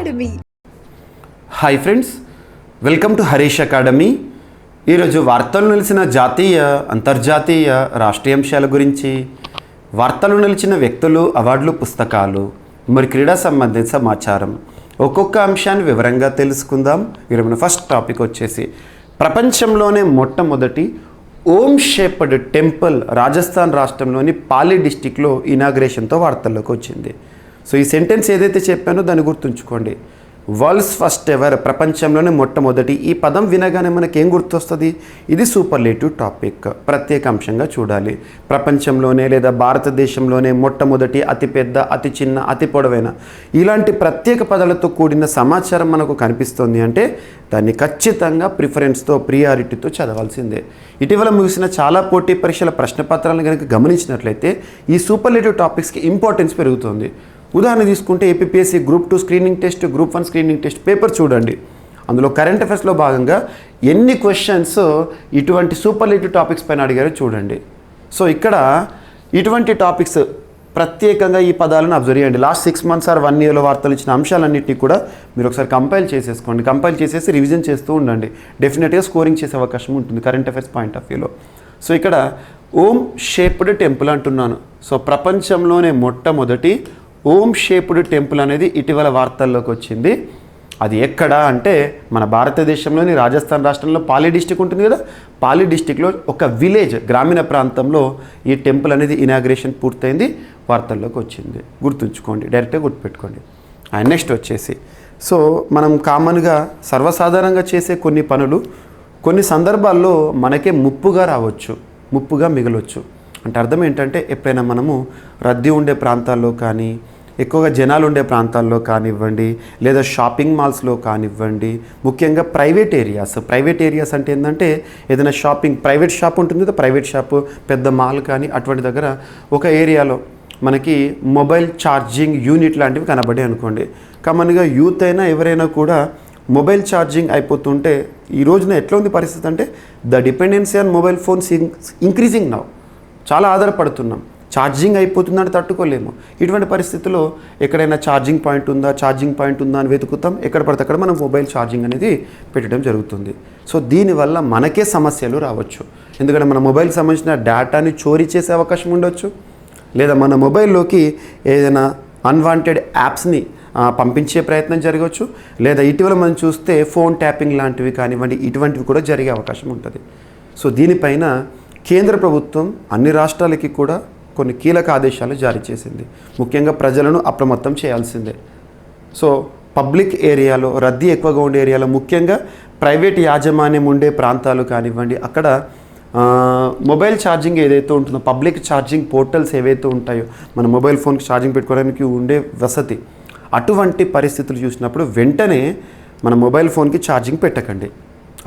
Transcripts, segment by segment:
Academy. Hi friends, welcome to Harish academy. ఈరోజు వార్తలు నిలిచిన జాతీయ, అంతర్జాతీయ, రాష్ట్రీయ అంశాల గురించి, వార్తలు నిలిచిన వ్యక్తులు, అవార్డులు, పుస్తకాలు, మరి క్రీడా సంబంధిత సమాచారం, ఒక్కొక్క అంశాన్ని వివరంగా తెలుసుకుందాం. ఈరోజు మన ఫస్ట్ టాపిక్ వచ్చేసి ప్రపంచంలోనే మొట్టమొదటి ఓం షేప్డ్ టెంపుల్ రాజస్థాన్ రాష్ట్రంలోని పాలి డిస్టిక్లో ఇనాగ్రేషన్తో వార్తల్లోకి వచ్చింది. సో ఈ సెంటెన్స్ ఏదైతే చెప్పానో దాన్ని గుర్తుంచుకోండి. వరల్డ్స్ ఫస్ట్ ఎవర్, ప్రపంచంలోనే మొట్టమొదటి. ఈ పదం వినగానే మనకి ఏం గుర్తొస్తుంది? ఇది సూపర్లేటివ్ టాపిక్, ప్రత్యేక అంశంగా చూడాలి. ప్రపంచంలోనే లేదా భారతదేశంలోనే మొట్టమొదటి, అతిపెద్ద, అతి చిన్న, అతి పొడవైన, ఇలాంటి ప్రత్యేక పదాలతో కూడిన సమాచారం మనకు కనిపిస్తుంది అంటే దాన్ని ఖచ్చితంగా ప్రిఫరెన్స్తో, ప్రియారిటీతో చదవాల్సిందే. ఇటీవల ముగిసిన చాలా పోటీ పరీక్షల ప్రశ్నపత్రాలను కనుక గమనించినట్లయితే ఈ సూపర్లేటివ్ టాపిక్స్కి ఇంపార్టెన్స్ పెరుగుతుంది. ఉదాహరణ తీసుకుంటే APSC group 2 screening test, group 1 screening test paper చూడండి. అందులో కరెంట్ అఫైర్స్లో భాగంగా ఎన్ని క్వశ్చన్స్ ఇటువంటి సూపర్లేటివ్ టాపిక్స్ పైన అడిగారో చూడండి. సో ఇక్కడ ఇటువంటి టాపిక్స్ ప్రత్యేకంగా ఈ పదాలను అబ్జర్వ్ చేయండి. లాస్ట్ 6 months ఆర్ 1 yearలో వార్తలు ఇచ్చిన అంశాలన్నింటినీ కూడా మీరు ఒకసారి కంపైల్ చేసేసుకోండి. కంపైల్ చేసేసి రివిజన్ చేస్తూ ఉండండి. డెఫినెట్గా స్కోరింగ్ చేసే అవకాశం ఉంటుంది కరెంట్ అఫైర్స్ పాయింట్ ఆఫ్ వ్యూలో. సో ఇక్కడ ఓం షేప్డ్ టెంపుల్ అంటున్నాను. సో ప్రపంచంలోనే మొట్టమొదటి ఓం షేప్డ్ టెంపుల్ అనేది ఇటీవల వార్తల్లోకి వచ్చింది. అది ఎక్కడ అంటే మన భారతదేశంలోని రాజస్థాన్ రాష్ట్రంలో పాలి డిస్టిక్ ఉంటుంది కదా, పాలి డిస్టిక్లో ఒక విలేజ్, గ్రామీణ ప్రాంతంలో ఈ టెంపుల్ అనేది ఇనాగ్రేషన్ పూర్తయింది, వార్తల్లోకి వచ్చింది. గుర్తుంచుకోండి, డైరెక్ట్గా గుర్తుపెట్టుకోండి. అండ్ నెక్స్ట్ వచ్చేసి సో మనం కామన్గా సర్వసాధారణంగా చేసే కొన్ని పనులు కొన్ని సందర్భాల్లో మనకే ముప్పుగా రావచ్చు, ముప్పుగా మిగలవచ్చు. అంటే అర్థం ఏంటంటే ఎప్పుడైనా మనము రద్దీ ఉండే ప్రాంతాల్లో కానీ, ఎక్కువగా జనాలు ఉండే ప్రాంతాల్లో కానివ్వండి, లేదా షాపింగ్ మాల్స్లో కానివ్వండి, ముఖ్యంగా ప్రైవేట్ ఏరియాస్ అంటే ఏంటంటే ఏదైనా షాపింగ్, ప్రైవేట్ షాప్ ఉంటుంది కదా, ప్రైవేట్ షాపు, పెద్ద మాల్ కానీ అటువంటి దగ్గర ఒక ఏరియాలో మనకి మొబైల్ ఛార్జింగ్ యూనిట్ లాంటివి కనబడే అనుకోండి. కామన్గా యూత్ అయినా ఎవరైనా కూడా మొబైల్ ఛార్జింగ్ అయిపోతుంటే ఈ రోజున ఎట్లా ఉంది పరిస్థితి అంటే the dependency on mobile phones increasing now. చాలా ఆధారపడుతున్నాం, ఛార్జింగ్ అయిపోతుందని తట్టుకోలేము. ఇటువంటి పరిస్థితుల్లో ఎక్కడైనా ఛార్జింగ్ పాయింట్ ఉందా అని వెతుకుతాం. ఎక్కడ పడితే అక్కడ మనం మొబైల్ ఛార్జింగ్ అనేది పెట్టడం జరుగుతుంది. సో దీనివల్ల మనకే సమస్యలు రావచ్చు. ఎందుకంటే మన మొబైల్కి సంబంధించిన డేటాని చోరీ చేసే అవకాశం ఉండొచ్చు, లేదా మన మొబైల్లోకి ఏదైనా అన్వాంటెడ్ యాప్స్ని పంపించే ప్రయత్నం జరగవచ్చు, లేదా ఇటీవల మనం చూస్తే ఫోన్ ట్యాపింగ్ లాంటివి కానివ్వండి, ఇటువంటివి కూడా జరిగే అవకాశం ఉంటుంది. సో దీనిపైన కేంద్ర ప్రభుత్వం అన్ని రాష్ట్రాలకి కూడా కొన్ని కీలక ఆదేశాలు జారీ చేసింది. ముఖ్యంగా ప్రజలను అప్రమత్తం చేయాల్సిందే. సో పబ్లిక్ ఏరియాలో, రద్దీ ఎక్కువగా ఉండే ఏరియాలో, ముఖ్యంగా ప్రైవేట్ యాజమాన్యం ఉండే ప్రాంతాలు కానివ్వండి, అక్కడ మొబైల్ ఛార్జింగ్ ఏదైతే ఉంటుందో, పబ్లిక్ ఛార్జింగ్ పోర్టల్స్ ఏవైతే ఉంటాయో, మన మొబైల్ ఫోన్కి ఛార్జింగ్ పెట్టుకోవడానికి ఉండే వసతి, అటువంటి పరిస్థితులు చూసినప్పుడు వెంటనే మన మొబైల్ ఫోన్కి ఛార్జింగ్ పెట్టకండి.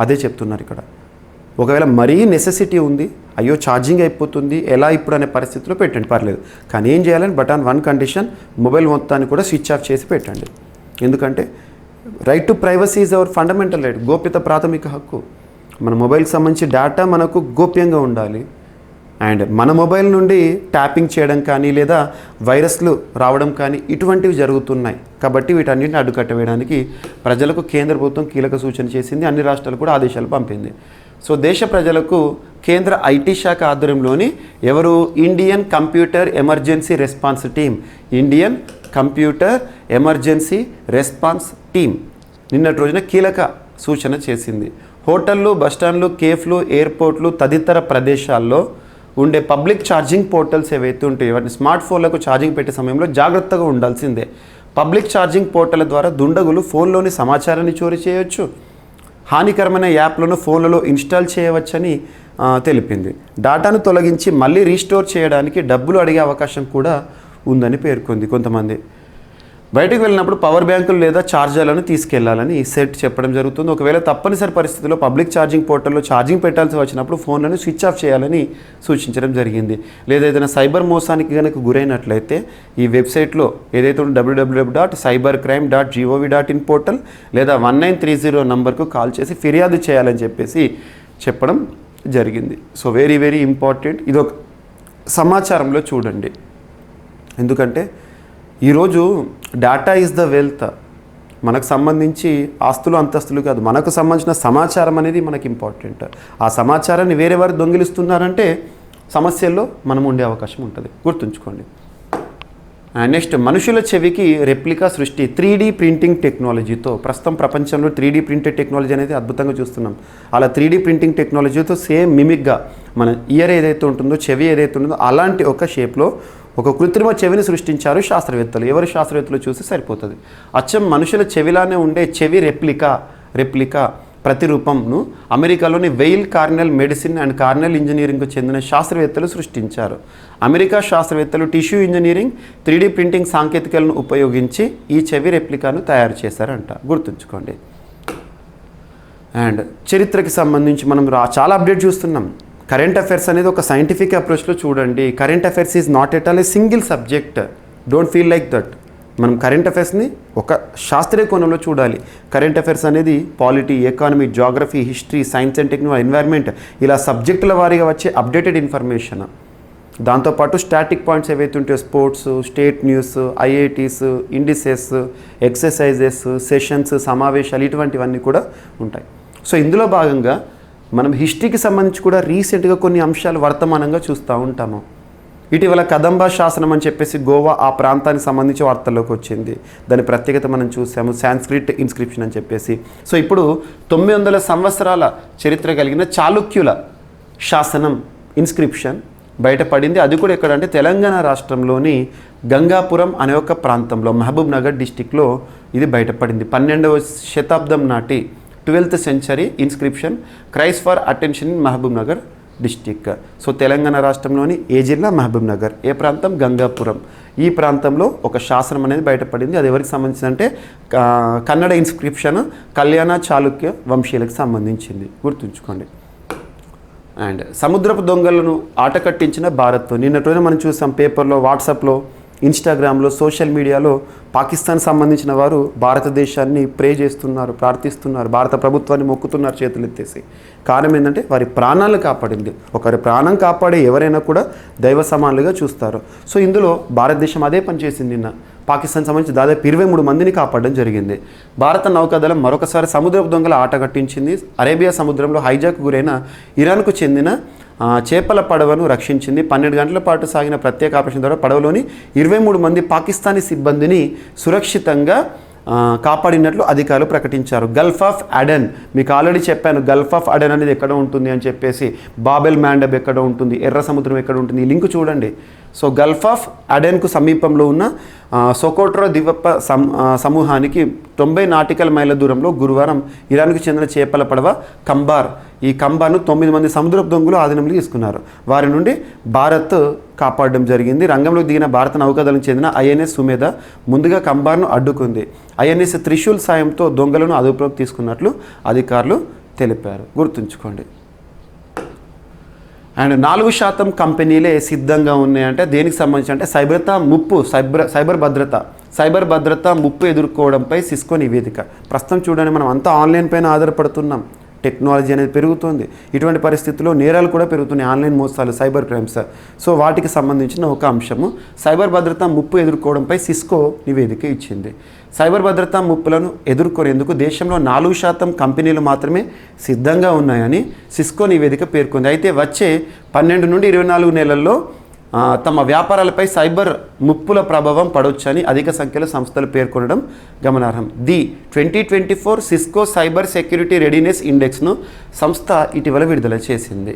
అదే చెప్తున్నారు ఇక్కడ. ఒకవేళ మరీ నెసెసిటీ ఉంది, అయ్యో ఛార్జింగ్ అయిపోతుంది ఎలా ఇప్పుడు అనే పరిస్థితిలో పెట్టండి, పర్లేదు. కానీ ఏం చేయాలని but on one condition, mobile మొత్తాన్ని కూడా స్విచ్ ఆఫ్ చేసి పెట్టండి. ఎందుకంటే right to privacy is our fundamental right, గోప్యత ప్రాథమిక హక్కు. మన మొబైల్కి సంబంధించి డేటా మనకు గోప్యంగా ఉండాలి. అండ్ మన మొబైల్ నుండి ట్యాపింగ్ చేయడం కానీ, లేదా వైరస్లు రావడం కానీ ఇటువంటివి జరుగుతున్నాయి. కాబట్టి వీటన్నింటిని అడ్డుకట్టవేయడానికి ప్రజలకు కేంద్ర ప్రభుత్వం కీలక సూచన చేసింది. అన్ని రాష్ట్రాలు కూడా ఆదేశాలు పంపింది. సో దేశ ప్రజలకు కేంద్ర ఐటీ శాఖ ఆధ్వర్యంలోని Indian computer emergency response team నిన్నటి రోజున కీలక సూచన చేసింది. హోటళ్ళు, బస్టాండ్లు, కేఫ్లు, ఎయిర్పోర్ట్లు తదితర ప్రదేశాల్లో ఉండే పబ్లిక్ ఛార్జింగ్ పోర్టల్స్ ఏవైతే ఉంటాయో వాటిని స్మార్ట్ ఫోన్లకు ఛార్జింగ్ పెట్టే సమయంలో జాగ్రత్తగా ఉండాల్సిందే. పబ్లిక్ ఛార్జింగ్ పోర్టల్ ద్వారా దుండగులు ఫోన్లోని సమాచారాన్ని చోరీ చేయవచ్చు, హానికరమైన యాప్లను ఫోన్లలో ఇన్స్టాల్ చేయవచ్చని తెలిపింది. డేటాను తొలగించి మళ్ళీ రీస్టోర్ చేయడానికి డబ్బులు అడిగే అవకాశం కూడా ఉందని పేర్కొంది. కొంతమంది బయటకు వెళ్ళినప్పుడు పవర్ బ్యాంకులు లేదా ఛార్జర్లను తీసుకెళ్లాలని సెట్ చెప్పడం జరుగుతుంది. ఒకవేళ తప్పనిసరి పరిస్థితుల్లో పబ్లిక్ ఛార్జింగ్ పోర్టల్లో ఛార్జింగ్ పెట్టాల్సి వచ్చినప్పుడు ఫోన్లను స్విచ్ ఆఫ్ చేయాలని సూచించడం జరిగింది. లేదా ఏదైనా సైబర్ మోసానికి కనుక గురైనట్లయితే ఈ వెబ్సైట్లో ఏదైతే www.cybercrime.gov.in పోర్టల్ లేదా 1930 నంబర్కు కాల్ చేసి ఫిర్యాదు చేయాలని చెప్పేసి చెప్పడం జరిగింది. So very very important. ఇదొక సమాచారంలో చూడండి. ఎందుకంటే ఈరోజు డేటా ఈజ్ ద వెల్త్. మనకు సంబంధించి ఆస్తులు అంతస్తులు కాదు, మనకు సంబంధించిన సమాచారం అనేది మనకి ఇంపార్టెంట్. ఆ సమాచారాన్ని వేరే వారు దొంగిలిస్తున్నారంటే సమస్యల్లో మనం ఉండే అవకాశం ఉంటుంది, గుర్తుంచుకోండి. నెక్స్ట్, మనుషుల చెవికి రెప్లికా సృష్టి 3D ప్రింటింగ్ టెక్నాలజీతో. ప్రస్తుతం ప్రపంచంలో 3D ప్రింటెడ్ టెక్నాలజీ అనేది అద్భుతంగా చూస్తున్నాం. అలా 3D ప్రింటింగ్ టెక్నాలజీతో సేమ్ మిమిక్గా మన ఇయర్ ఏదైతే ఉంటుందో, చెవి ఏదైతే ఉంటుందో అలాంటి ఒక షేప్లో ఒక కృత్రిమ చెవిని సృష్టించారు శాస్త్రవేత్తలు. ఎవరు శాస్త్రవేత్తలు చూస్తే సరిపోతుంది. అచ్చం మనుషుల చెవిలానే ఉండే చెవి రెప్లికా ప్రతిరూపంను అమెరికాలోని veil Cornell medicine and Cornell ఇంజనీరింగ్కు చెందిన శాస్త్రవేత్తలు సృష్టించారు. అమెరికా శాస్త్రవేత్తలు టిష్యూ ఇంజనీరింగ్ 3D ప్రింటింగ్ సాంకేతికలను ఉపయోగించి ఈ చెవి రెప్లికాను తయారు చేశారంట, గుర్తుంచుకోండి. అండ్ చరిత్రకి సంబంధించి మనం చాలా అప్డేట్ చూస్తున్నాం. కరెంట్ అఫైర్స్ అనేది ఒక సైంటిఫిక్ అప్రోచ్లో చూడండి. Current affairs is not at all a single subject, don't feel like that. మనం కరెంట్ అఫైర్స్ని ఒక శాస్త్రీయ కోణంలో చూడాలి. కరెంట్ అఫైర్స్ అనేది polity, economy, geography, history, science and technology, environment ఇలా సబ్జెక్టుల వారీగా వచ్చే అప్డేటెడ్ ఇన్ఫర్మేషన్. దాంతోపాటు స్టాటిక్ పాయింట్స్ ఏవైతే ఉంటాయో sports, state news, IITs, indices, exercises, sessions, సమావేశాలు ఇటువంటివన్నీ కూడా ఉంటాయి. సో ఇందులో భాగంగా మనం హిస్టరీకి సంబంధించి కూడా రీసెంట్గా కొన్ని అంశాలు వర్తమానంగా చూస్తూ ఉంటాము. ఇటీవల కదంబ శాసనం అని చెప్పేసి గోవా ఆ ప్రాంతానికి సంబంధించి వార్తల్లోకి వచ్చింది. దాని ప్రత్యేకత మనం చూసాము, సాంస్క్రిట్ ఇన్స్క్రిప్షన్ అని చెప్పేసి. సో ఇప్పుడు 900 సంవత్సరాల చరిత్ర కలిగిన చాళుక్యుల శాసనం ఇన్స్క్రిప్షన్ బయటపడింది. అది కూడా ఎక్కడంటే తెలంగాణ రాష్ట్రంలోని గంగాపురం అనే ఒక ప్రాంతంలో, మహబూబ్ నగర్ డిస్టిక్లో ఇది బయటపడింది. 12వ శతాబ్దం నాటి 12th century inscription cries for attention in Mahabubnagar district. So Telangana రాష్ట్రంలోని ఏ జిల్లా? మహబూబ్ నగర్. ఏ ప్రాంతం? గంగాపురం. ఈ ప్రాంతంలో ఒక శాసనం అనేది బయటపడింది. అది ఎవరికి సంబంధించిందంటే కన్నడ ఇన్స్క్రిప్షన్ కళ్యాణ చాళుక్య వంశీయులకు సంబంధించింది, గుర్తుంచుకోండి. అండ్ సముద్రపు దొంగలను ఆట కట్టించిన భారత్. నిన్నటి రోజున మనం చూసాం పేపర్లో, వాట్సాప్లో, ఇన్స్టాగ్రామ్లో, సోషల్ మీడియాలో పాకిస్తాన్ సంబంధించిన వారు భారతదేశాన్ని ప్రే చేస్తున్నారు, ప్రార్థిస్తున్నారు, భారత ప్రభుత్వాన్ని మొక్కుతున్నారు చేతులెత్తేసి. కారణం ఏంటంటే వారి ప్రాణాలు కాపాడింది. ఒకరి ప్రాణం కాపాడే ఎవరైనా కూడా దైవ సమానులుగా చూస్తారు. సో ఇందులో భారతదేశం అదే పనిచేసింది. నిన్న పాకిస్తాన్ సంబంధించి దాదాపు 23 మందిని కాపాడడం జరిగింది. భారత నౌకాదళం మరొకసారి సముద్రపు దొంగల ఆట కట్టించింది. అరేబియా సముద్రంలో హైజాక్ గురైన ఇరాన్కు చెందిన చేపల పడవను రక్షించింది. 12 గంటల పాటు సాగిన ప్రత్యేక ఆపరేషన్ ద్వారా పడవలోని 23 మంది పాకిస్తానీ సిబ్బందిని సురక్షితంగా కాపాడినట్లు అధికారులు ప్రకటించారు. గల్ఫ్ ఆఫ్ అడెన్, మీకు ఆల్రెడీ చెప్పాను గల్ఫ్ ఆఫ్ అడెన్ అనేది ఎక్కడ ఉంటుంది అని చెప్పేసి. బాబెల్ మ్యాండబ్ ఎక్కడ ఉంటుంది, ఎర్ర సముద్రం ఎక్కడ ఉంటుంది, ఈ లింక్ చూడండి. సో గల్ఫ్ ఆఫ్ అడెన్కు సమీపంలో ఉన్న సొకోట్రో ద్వీప సమూహానికి 90 నాటికల్ మైళ్ళ దూరంలో గురువారం ఇరాన్కు చెందిన చేపల పడవ కంబార్, ఈ కంబార్ను 9 మంది సముద్రపు దొంగలు ఆధీనంలోకి తీసుకున్నారు. వారి నుండి భారత్ కాపాడడం జరిగింది. రంగంలోకి దిగిన భారత నౌకాదళం చెందిన ఐఎన్ఎస్ సుమేధ ముందుగా కంబార్ను అడ్డుకుంది. ఐఎన్ఎస్ త్రిశూల్ సాయంతో దొంగలను అదుపులోకి తీసుకున్నట్లు అధికారులు తెలిపారు, గుర్తుంచుకోండి. అండ్ 4% కంపెనీలే సిద్ధంగా ఉన్నాయంటే దేనికి సంబంధించి అంటే సైబర్ భద్రత ముప్పు ఎదుర్కోవడంపై సిస్కో నివేదిక. ప్రస్తుతం చూడండి, మనం అంతా ఆన్లైన్ పైన ఆధారపడుతున్నాం. టెక్నాలజీ అనేది పెరుగుతుంది. ఇటువంటి పరిస్థితుల్లో నేరాలు కూడా పెరుగుతున్నాయి, ఆన్లైన్ మోసాలు, సైబర్ క్రైమ్స్. సో వాటికి సంబంధించిన ఒక అంశము సైబర్ భద్రత ముప్పు ఎదుర్కోవడంపై సిస్కో నివేదిక ఇచ్చింది. సైబర్ భద్రతా ముప్పులను ఎదుర్కొనేందుకు దేశంలో 4% కంపెనీలు మాత్రమే సిద్ధంగా ఉన్నాయని సిస్కో నివేదిక పేర్కొంది. అయితే వచ్చే 12 నుండి 24 నెలల్లో తమ వ్యాపారాలపై సైబర్ ముప్పుల ప్రభావం పడవచ్చని అధిక సంఖ్యలో సంస్థలు పేర్కొనడం గమనార్హం. The 2024 Cisco cyber security readiness ఇండెక్స్ను సంస్థ ఇటీవల విడుదల చేసింది.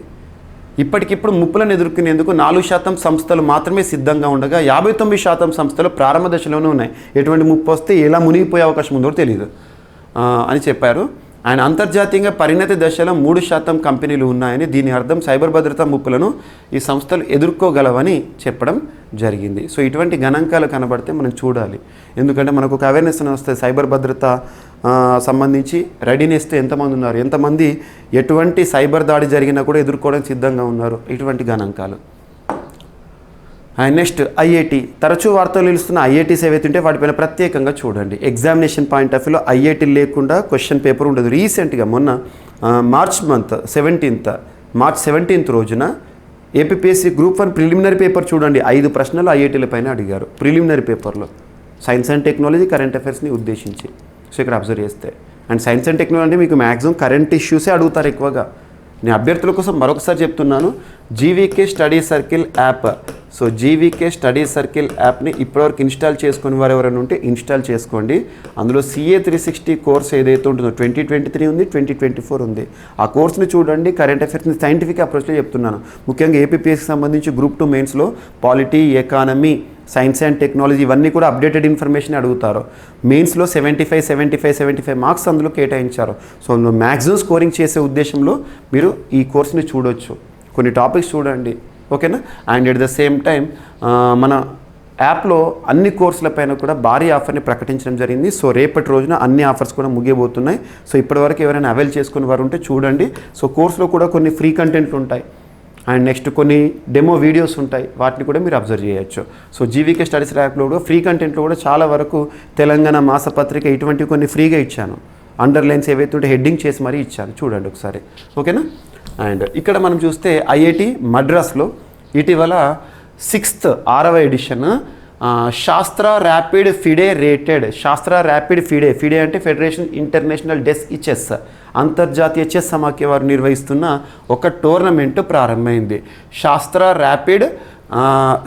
ఇప్పటికిప్పుడు ముప్పులను ఎదుర్కొనేందుకు 4% సంస్థలు మాత్రమే సిద్ధంగా ఉండగా 59% సంస్థలు ప్రారంభ దశలోనే ఉన్నాయి. ఎటువంటి ముప్పు వస్తే ఎలా మునిగిపోయే అవకాశం ఉందో తెలియదు అని చెప్పారు. ఆయన అంతర్జాతీయంగా పరిణతి దశలో 3% కంపెనీలు ఉన్నాయని, దీని అర్థం సైబర్ భద్రతా ముప్పులను ఈ సంస్థలు ఎదుర్కోగలవని చెప్పడం జరిగింది. సో ఇటువంటి గణాంకాలు కనబడితే మనం చూడాలి. ఎందుకంటే మనకు ఒక అవేర్నెస్ వస్తే సైబర్ భద్రత సంబంధించి రెడీనెస్తో ఎంతమంది ఉన్నారు, ఎంతమంది ఎటువంటి సైబర్ దాడి జరిగినా కూడా ఎదుర్కోవడానికి సిద్ధంగా ఉన్నారు, ఇటువంటి గణాంకాలు. And next IIT. తరచూ వార్తలు నిలుస్తున్న ఐఐటీస్ ఏవైతే ఉంటే వాటిపైన ప్రత్యేకంగా చూడండి. ఎగ్జామినేషన్ పాయింట్ ఆఫ్ వ్యూలో ఐఐటి లేకుండా క్వశ్చన్ పేపర్ ఉండదు. రీసెంట్గా మొన్న మార్చ్ 17th రోజున ఏపీఎస్సీ గ్రూప్ 1 ప్రిలిమినరీ పేపర్ చూడండి, 5 ప్రశ్నలు ఐఐటీల పైన అడిగారు ప్రిలిమినరీ పేపర్లో, సైన్స్ అండ్ టెక్నాలజీ, కరెంట్ అఫైర్స్ని ఉద్దేశించి. సో ఇక్కడ అబ్జర్వ్ చేస్తే అండ్ సైన్స్ అండ్ టెక్నాలజీ మీకు మ్యాక్సిమం కరెంట్ ఇష్యూసే అడుగుతారు ఎక్కువగా. నేను అభ్యర్థుల కోసం మరొకసారి చెప్తున్నాను, GVK study circle app. So GVK study circle యాప్ని ఇప్పటివరకు ఇన్స్టాల్ చేసుకుని వారు ఎవరైనా ఉంటే ఇన్స్టాల్ చేసుకోండి. అందులో CA 360 కోర్స్ ఏదైతే ఉంటుందో 2023 ఉంది, 2024 ఉంది. ఆ కోర్స్ని చూడండి. కరెంట్ అఫైర్స్ని సైంటిఫిక్ అప్రోచ్లో చెప్తున్నాను. ముఖ్యంగా ఏపీపీఎస్కి సంబంధించి గ్రూప్ 2 మెయిన్స్లో polity, economy, science and technology ఇవన్నీ కూడా అప్డేటెడ్ ఇన్ఫర్మేషన్ అడుగుతారు. మెయిన్స్లో 75 మార్క్స్ అందులో కేటాయించారు. సో అందులో మ్యాక్సిమం స్కోరింగ్ చేసే ఉద్దేశంలో మీరు ఈ కోర్స్ని చూడొచ్చు. కొన్ని టాపిక్స్ చూడండి, ఓకేనా. And at the same time మన యాప్లో అన్ని కోర్సులపైన కూడా భారీ ఆఫర్ని ప్రకటించడం జరిగింది. సో రేపటి రోజున అన్ని ఆఫర్స్ కూడా ముగియబోతున్నాయి. సో ఇప్పటివరకు ఎవరైనా అవైల్ చేసుకుని వారు ఉంటే చూడండి. సో కోర్సులో కూడా కొన్ని ఫ్రీ కంటెంట్లు ఉంటాయి అండ్ నెక్స్ట్ కొన్ని డెమో వీడియోస్ ఉంటాయి, వాటిని కూడా మీరు అబ్జర్వ్ చేయొచ్చు. సో జీవీకే స్టడీస్ యాప్లో కూడా ఫ్రీ కంటెంట్లో కూడా చాలా వరకు తెలంగాణ మాసపత్రిక ఇటువంటివి కొన్ని ఫ్రీగా ఇచ్చాను. అండర్లైన్స్ ఏవైతే ఉంటే హెడ్డింగ్ చేసి మరీ ఇచ్చాను, చూడండి ఒకసారి, ఓకేనా. అండ్ ఇక్కడ మనం చూస్తే ఐఐటి మద్రాస్లో ఇటీవల 6వ edition Shaastra rapid FIDE rated, Shaastra rapid FIDE అంటే ఫెడరేషన్ ఇంటర్నేషనల్ డెస్ చెస్, అంతర్జాతీయ చెస్ సమాఖ్య వారు నిర్వహిస్తున్న ఒక టోర్నమెంట్ ప్రారంభమైంది. Shaastra rapid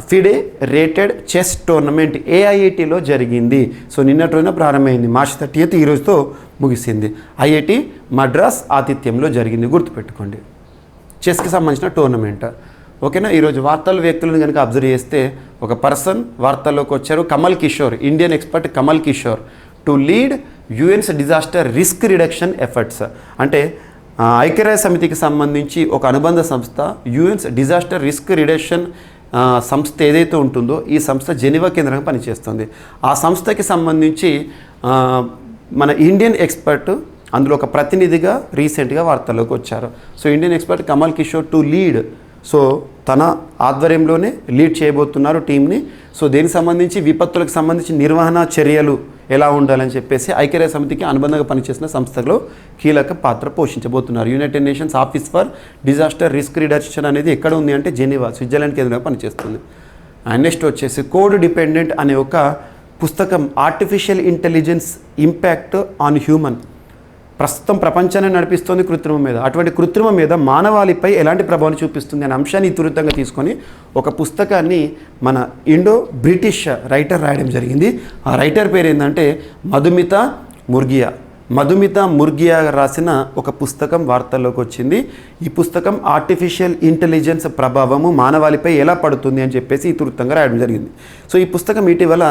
FIDE rated chess tournament ఏఐఐటిలో జరిగింది. సో నిన్నటి రోజున ప్రారంభమైంది, మార్చి 30 ఈ రోజుతో ముగిసింది. ఐఐటి మద్రాస్ ఆతిథ్యంలో జరిగింది, గుర్తుపెట్టుకోండి. చెస్కి సంబంధించిన టోర్నమెంట్, ఓకేనా. ఈరోజు వార్తలు వ్యక్తులను కనుక అబ్జర్వ్ చేస్తే ఒక పర్సన్ వార్తల్లోకి వచ్చారు, Kamal Kishore, Indian expert Kamal Kishore to lead UN's disaster risk reduction efforts. అంటే ఐక్యరాజ్య సమితికి సంబంధించి ఒక అనుబంధ సంస్థ యుఎన్స్ డిజాస్టర్ రిస్క్ రిడక్షన్ సంస్థ ఏదైతే ఉంటుందో ఈ సంస్థ జెనీవా కేంద్రంగా పనిచేస్తుంది. ఆ సంస్థకి సంబంధించి మన ఇండియన్ ఎక్స్పర్ట్ అందులో ఒక ప్రతినిధిగా రీసెంట్గా వార్తల్లోకి వచ్చారు. So Indian expert Kamal Kishore to lead, so తన ఆధ్వర్యంలోనే లీడ్ చేయబోతున్నారు టీంని. సో దీనికి సంబంధించి విపత్తులకు సంబంధించి నిర్వహణ చర్యలు ఎలా ఉండాలని చెప్పేసి ఐక్యరాజ్య సమితికి అనుబంధంగా పనిచేసిన సంస్థలో కీలక పాత్ర పోషించబోతున్నారు. United Nations office for disaster risk reduction అనేది ఎక్కడ ఉంది అంటే జెనీవా, స్విట్జర్లాండ్ కేంద్రంగా పనిచేస్తుంది. అండ్ నెక్స్ట్ వచ్చేసి కోడ్ డిపెండెంట్ అనే ఒక పుస్తకం, artificial intelligence impact on human. ప్రస్తుతం ప్రపంచాన్ని నడిపిస్తుంది కృత్రిమం మీద, అటువంటి కృత్రిమం మీద మానవాళిపై ఎలాంటి ప్రభావం చూపిస్తుంది అనే అంశాన్ని ఇతివృత్తంగా తీసుకొని ఒక పుస్తకాన్ని మన ఇండో బ్రిటిష్ రైటర్ రాయడం జరిగింది. ఆ రైటర్ పేరు ఏంటంటే మధుమిత ముర్గియా రాసిన ఒక పుస్తకం వార్తల్లోకి వచ్చింది. ఈ పుస్తకం ఆర్టిఫిషియల్ ఇంటెలిజెన్స్ ప్రభావము మానవాళిపై ఎలా పడుతుంది అని చెప్పేసి ఇతివృత్తంగా రాయడం జరిగింది. సో ఈ పుస్తకం ఇటీవల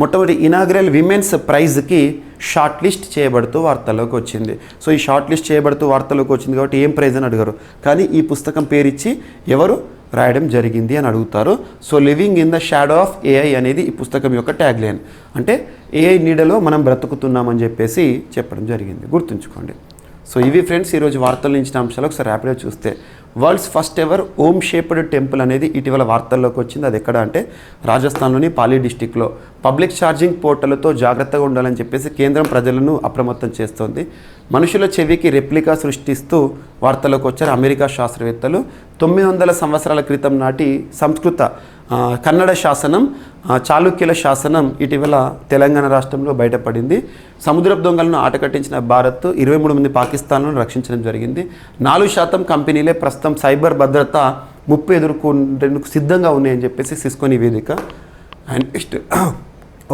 మొట్టమొదటి ఇనాగ్రల్ విమెన్స్ ప్రైజ్కి షార్ట్ లిస్ట్ చేయబడుతూ వార్తల్లోకి వచ్చింది. సో ఈ షార్ట్ లిస్ట్ చేయబడుతూ వార్తల్లోకి వచ్చింది కాబట్టి ఏం ప్రైజ్ అని అడిగారు, కానీ ఈ పుస్తకం పేరిచ్చి ఎవరు రాయడం జరిగింది అని అడుగుతారు. So living in the shadow of AI అనేది ఈ పుస్తకం యొక్క ట్యాగ్ లైన్. అంటే ఏఐ నీడలో మనం బ్రతుకుతున్నామని చెప్పేసి చెప్పడం జరిగింది, గుర్తుంచుకోండి. సో ఇవి ఫ్రెండ్స్ ఈరోజు వార్తల నుంచి అంశాలు ఒకసారి ర్యాపిడ్గా చూస్తే, world's first ever ohm shaped temple అనేది ఇటీవల వార్తల్లోకి వచ్చింది. అది ఎక్కడ అంటే రాజస్థాన్లోని పాలి డిస్టిక్లో. పబ్లిక్ ఛార్జింగ్ పోర్టల్తో జాగ్రత్తగా ఉండాలని చెప్పేసి కేంద్రం ప్రజలను అప్రమత్తం చేస్తోంది. మనుషుల చెవికి రెప్లికా సృష్టిస్తూ వార్తల్లోకి వచ్చారు అమెరికా శాస్త్రవేత్తలు. 900 సంవత్సరాల క్రితం నాటి సంస్కృత కన్నడ శాసనం, చాళుక్యుల శాసనం ఇటీవల తెలంగాణ రాష్ట్రంలో బయటపడింది. సముద్రపు దొంగలను ఆటకట్టించిన భారత్ 23 మంది పాకిస్తాన్లను రక్షించడం జరిగింది. 4% కంపెనీలే ప్రస్తుతం సైబర్ భద్రత ముప్పు ఎదుర్కొనేందుకు సిద్ధంగా ఉన్నాయని చెప్పేసి సిస్కో నివేదిక. అండ్ నెక్స్ట్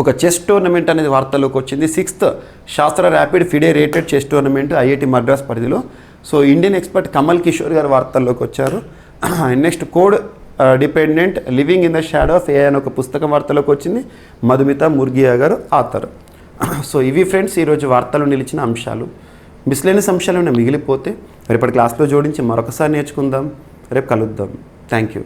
ఒక చెస్ టోర్నమెంట్ అనేది వార్తల్లోకి వచ్చింది. 6th Shaastra rapid FIDE rated chess tournament IIT Madras పరిధిలో. So Indian expert Kamal Kishore garu వార్తల్లోకి వచ్చారు. And next code dependent living in the shadow of AI అనే ఒక పుస్తకం వార్తలోకి వచ్చింది. మధుమిత ముర్గియా గారు ఆథర్. సో ఇవి ఫ్రెండ్స్ ఈరోజు వార్తలు నిలిచిన అంశాలు. మిస్లేనియస్ అంశాలు మిగిలిపోతే రేపటి క్లాస్లో జోడించి మరొకసారి నేర్చుకుందాం. రేపు కలుద్దాం. Thank you.